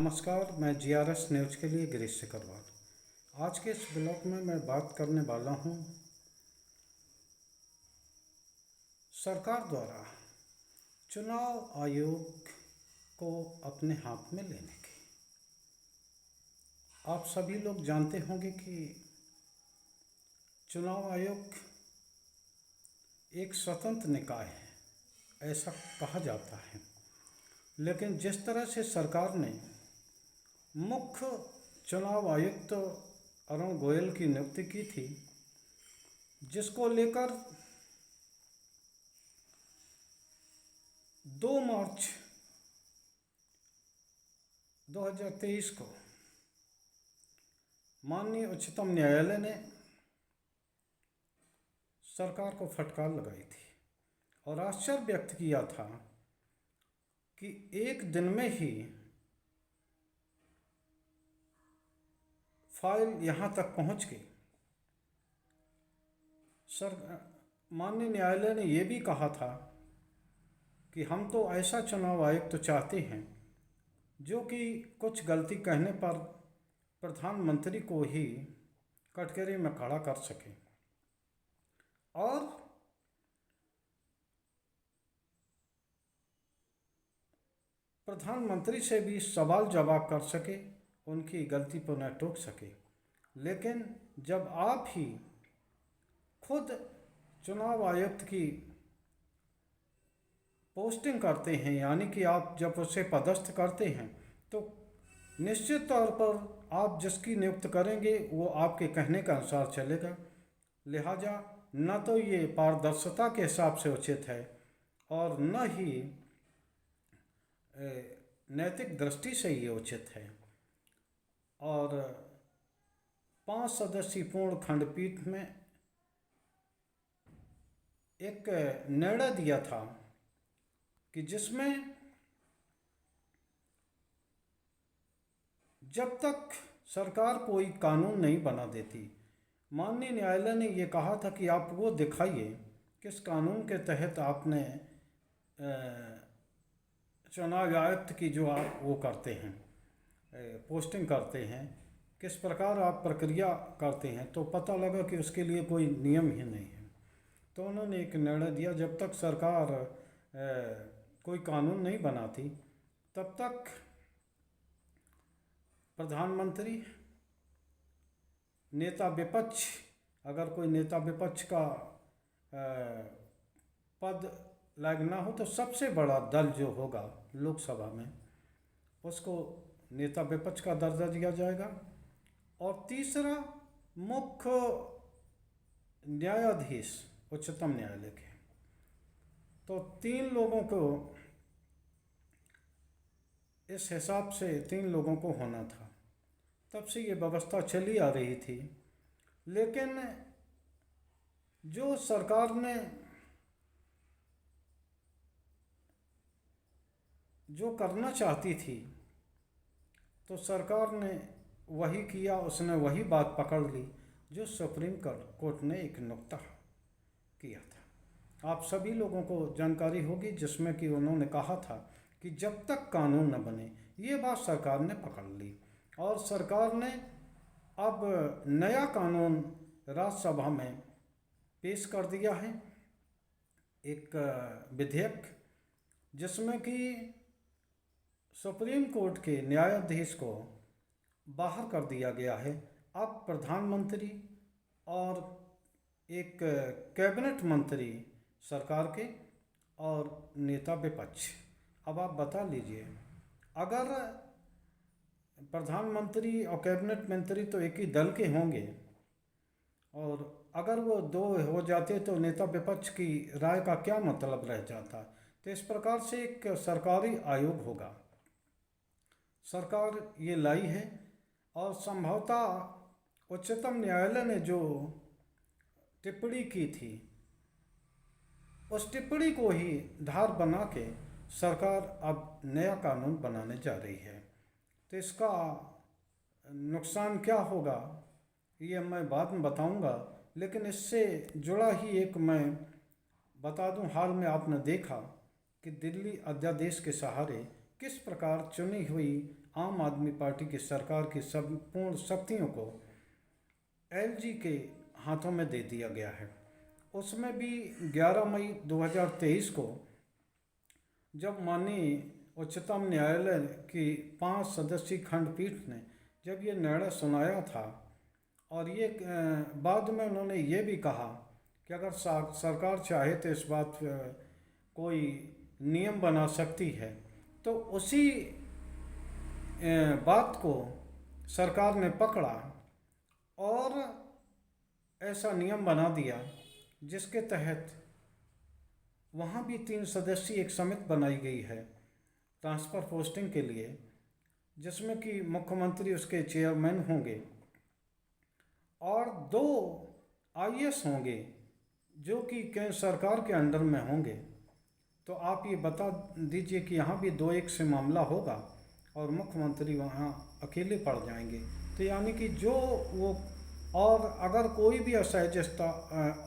नमस्कार, मैं GRS news के लिए गिरीश सिकरवार। आज के इस ब्लॉग में मैं बात करने वाला हूँ सरकार द्वारा चुनाव आयोग को अपने हाथ में लेने की। आप सभी लोग जानते होंगे कि चुनाव आयोग एक स्वतंत्र निकाय है, ऐसा कहा जाता है। लेकिन जिस तरह से सरकार ने मुख्य चुनाव आयुक्त अरुण गोयल की नियुक्ति की थी, जिसको लेकर 2 मार्च 2023 को माननीय उच्चतम न्यायालय ने सरकार को फटकार लगाई थी और आश्चर्य व्यक्त किया था कि एक दिन में ही फाइल यहाँ तक पहुँच गई। माननीय न्यायालय ने ये भी कहा था कि हम तो ऐसा चुनाव आयुक्त तो चाहते हैं जो कि कुछ गलती कहने पर प्रधानमंत्री को ही कटघरे में खड़ा कर सके और प्रधानमंत्री से भी सवाल जवाब कर सके, उनकी गलती पर न टोक सके। लेकिन जब आप ही खुद चुनाव आयुक्त की पोस्टिंग करते हैं, यानी कि आप जब उसे पदस्थ करते हैं, तो निश्चित तौर पर आप जिसकी नियुक्त करेंगे वो आपके कहने के अनुसार चलेगा। लिहाजा न तो ये पारदर्शिता के हिसाब से उचित है और न ही नैतिक दृष्टि से ये उचित है। और 5 सदस्यीय पूर्ण खंडपीठ में एक निर्णय दिया था कि जिसमें जब तक सरकार कोई कानून नहीं बना देती, माननीय न्यायालय ने ये कहा था कि आप वो दिखाइए किस कानून के तहत आपने चुनाव आयुक्त की जो आप वो करते हैं, पोस्टिंग करते हैं, किस प्रकार आप प्रक्रिया करते हैं। तो पता लगा कि उसके लिए कोई नियम ही नहीं है। तो उन्होंने एक निर्णय दिया, जब तक सरकार कोई कानून नहीं बनाती तब तक प्रधानमंत्री, नेता विपक्ष, अगर कोई नेता विपक्ष का पद लगना हो तो सबसे बड़ा दल जो होगा लोकसभा में उसको नेता विपक्ष का दर्जा दिया जाएगा। और तीसरा, मुख्य न्यायाधीश उच्चतम न्यायालय के, तो 3 लोगों को इस हिसाब से 3 लोगों को होना था। तब से ये व्यवस्था चली आ रही थी। लेकिन जो सरकार ने जो करना चाहती थी तो सरकार ने वही किया, उसने वही बात पकड़ ली जो सुप्रीम कोर्ट ने एक नुक्ता किया था। आप सभी लोगों को जानकारी होगी, जिसमें कि उन्होंने कहा था कि जब तक कानून न बने, ये बात सरकार ने पकड़ ली और सरकार ने अब नया कानून राज्यसभा में पेश कर दिया है, एक विधेयक, जिसमें कि सुप्रीम कोर्ट के न्यायाधीश को बाहर कर दिया गया है। अब प्रधानमंत्री और एक कैबिनेट मंत्री सरकार के और नेता विपक्ष। अब आप बता लीजिए, अगर प्रधानमंत्री और कैबिनेट मंत्री तो एक ही दल के होंगे और अगर वो 2 हो जाते तो नेता विपक्ष की राय का क्या मतलब रह जाता। तो इस प्रकार से एक सरकारी आयोग होगा, सरकार ये लाई है। और संभवतः उच्चतम न्यायालय ने जो टिप्पणी की थी, उस टिप्पणी को ही धार बना के सरकार अब नया कानून बनाने जा रही है। तो इसका नुकसान क्या होगा ये मैं बाद में बताऊंगा, लेकिन इससे जुड़ा ही एक मैं बता दूं, हाल में आपने देखा कि दिल्ली अध्यादेश के सहारे किस प्रकार चुनी हुई आम आदमी पार्टी की सरकार की संपूर्ण शक्तियों को एलजी के हाथों में दे दिया गया है। उसमें भी 11 मई 2023 को जब माननीय उच्चतम न्यायालय की 5 सदस्यीय खंडपीठ ने जब ये निर्णय सुनाया था, और ये बाद में उन्होंने ये भी कहा कि अगर सरकार चाहे तो इस बात कोई नियम बना सकती है, तो उसी बात को सरकार ने पकड़ा और ऐसा नियम बना दिया जिसके तहत वहाँ भी 3 सदस्यीय एक समिति बनाई गई है ट्रांसफ़र पोस्टिंग के लिए, जिसमें कि मुख्यमंत्री उसके चेयरमैन होंगे और 2 आईएएस होंगे जो कि केंद्र सरकार के अंडर में होंगे। तो आप ये बता दीजिए कि यहाँ भी 2-1 से मामला होगा और मुख्यमंत्री वहाँ अकेले पड़ जाएंगे। तो यानी कि जो वो, और अगर कोई भी असहजता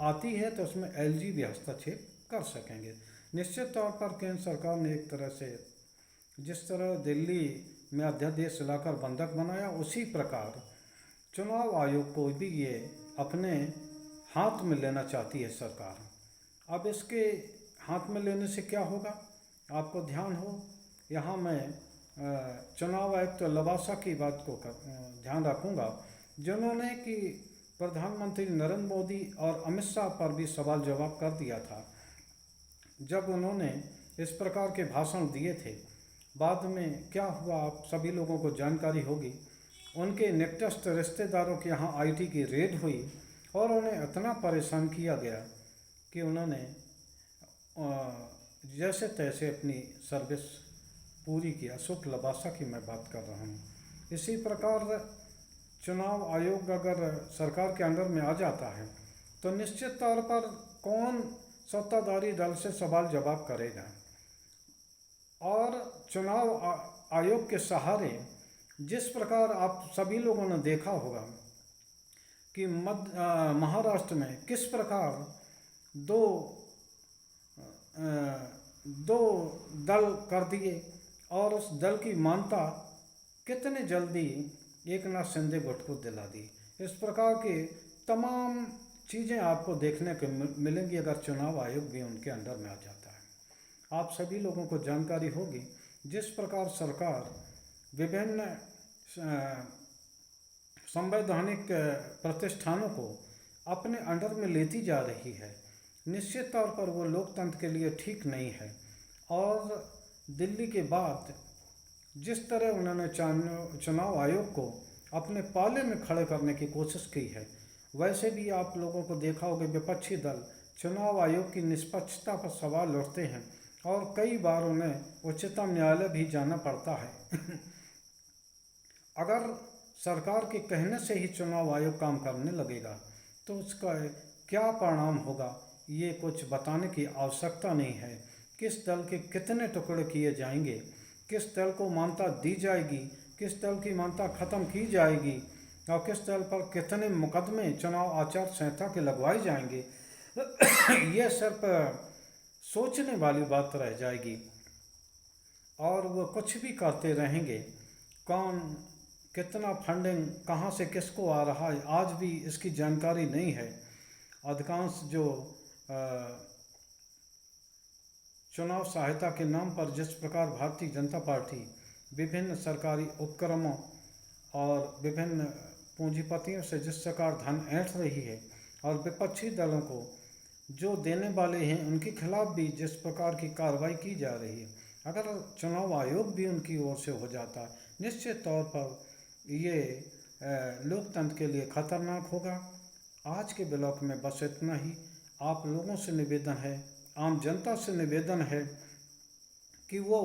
आती है तो उसमें एलजी भी हस्तक्षेप कर सकेंगे। निश्चित तौर पर केंद्र सरकार ने एक तरह से जिस तरह दिल्ली में अध्यादेश लाकर बंधक बनाया, उसी प्रकार चुनाव आयोग को भी ये अपने हाथ में लेना चाहती है सरकार। अब इसके हाथ में लेने से क्या होगा, आपको ध्यान हो, यहाँ मैं चुनाव आयुक्त लवासा की बात को ध्यान रखूँगा, जिन्होंने कि प्रधानमंत्री नरेंद्र मोदी और अमित शाह पर भी सवाल जवाब कर दिया था जब उन्होंने इस प्रकार के भाषण दिए थे। बाद में क्या हुआ आप सभी लोगों को जानकारी होगी। उनके निकटस्थ रिश्तेदारों के यहाँ आईटी की रेड हुई और उन्हें इतना परेशान किया गया कि उन्होंने जैसे तैसे अपनी सर्विस पूरी किया। अशोक लवासा की मैं बात कर रहा हूँ। इसी प्रकार चुनाव आयोग अगर सरकार के अंडर में आ जाता है तो निश्चित तौर पर कौन सत्ताधारी दल से सवाल जवाब करेगा, और चुनाव आयोग के सहारे जिस प्रकार आप सभी लोगों ने देखा होगा कि महाराष्ट्र में किस प्रकार दो दल कर दिए और उस दल की मान्यता कितने जल्दी एकनाथ शिंदे गुट को दिला दी। इस प्रकार के तमाम चीज़ें आपको देखने को मिलेंगी अगर चुनाव आयोग भी उनके अंडर में आ जाता है। आप सभी लोगों को जानकारी होगी जिस प्रकार सरकार विभिन्न संवैधानिक प्रतिष्ठानों को अपने अंडर में लेती जा रही है। निश्चित तौर पर वो लोकतंत्र के लिए ठीक नहीं है। और दिल्ली के बाद जिस तरह उन्होंने चुनाव आयोग को अपने पाले में खड़े करने की कोशिश की है, वैसे भी आप लोगों को देखा होगा विपक्षी दल चुनाव आयोग की निष्पक्षता पर सवाल उठते हैं और कई बार उन्हें उच्चतम न्यायालय भी जाना पड़ता है। अगर सरकार के कहने से ही चुनाव आयोग काम करने लगेगा तो उसका क्या परिणाम होगा ये कुछ बताने की आवश्यकता नहीं है। किस दल के कितने टुकड़े किए जाएंगे, किस दल को मान्यता दी जाएगी, किस दल की मान्यता खत्म की जाएगी और किस दल पर कितने मुकदमे चुनाव आचार संहिता के लगवाए जाएंगे, ये सिर्फ सोचने वाली बात रह जाएगी और वो कुछ भी करते रहेंगे। कौन कितना फंडिंग कहाँ से किसको आ रहा है आज भी इसकी जानकारी नहीं है। अधिकांश जो चुनाव सहायता के नाम पर जिस प्रकार भारतीय जनता पार्टी विभिन्न सरकारी उपक्रमों और विभिन्न पूंजीपतियों से जिस प्रकार धन ऐंठ रही है और विपक्षी दलों को जो देने वाले हैं उनके खिलाफ भी जिस प्रकार की कार्रवाई की जा रही है, अगर चुनाव आयोग भी उनकी ओर से हो जाता है निश्चित तौर पर ये लोकतंत्र के लिए खतरनाक होगा। आज के ब्लॉग में बस इतना ही। आप लोगों से निवेदन है, आम जनता से निवेदन है कि वो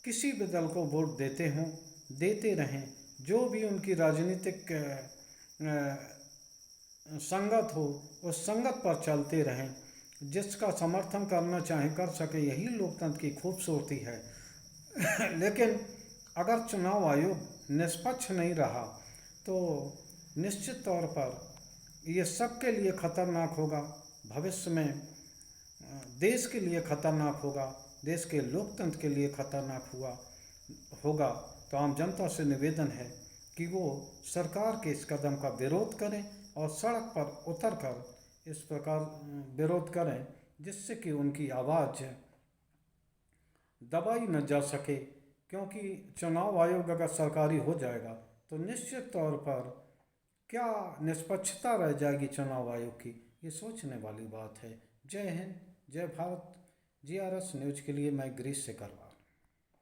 किसी भी दल को वोट देते रहें, जो भी उनकी राजनीतिक संगत हो उस संगत पर चलते रहें, जिसका समर्थन करना चाहे कर सके, यही लोकतंत्र की खूबसूरती है। लेकिन अगर चुनाव आयोग निष्पक्ष नहीं रहा तो निश्चित तौर पर ये सबके लिए खतरनाक होगा, भविष्य में देश के लिए खतरनाक होगा, देश के लोकतंत्र के लिए खतरनाक होगा। तो आम जनता से निवेदन है कि वो सरकार के इस कदम का विरोध करें और सड़क पर उतर कर इस प्रकार विरोध करें जिससे कि उनकी आवाज़ दबाई न जा सके। क्योंकि चुनाव आयोग अगर सरकारी हो जाएगा तो निश्चित तौर पर क्या निष्पक्षता रह जाएगी चुनाव आयोग की, ये सोचने वाली बात है। जय हिंद, जय भारत। GRS न्यूज़ के लिए मैं गिरीश शेखर।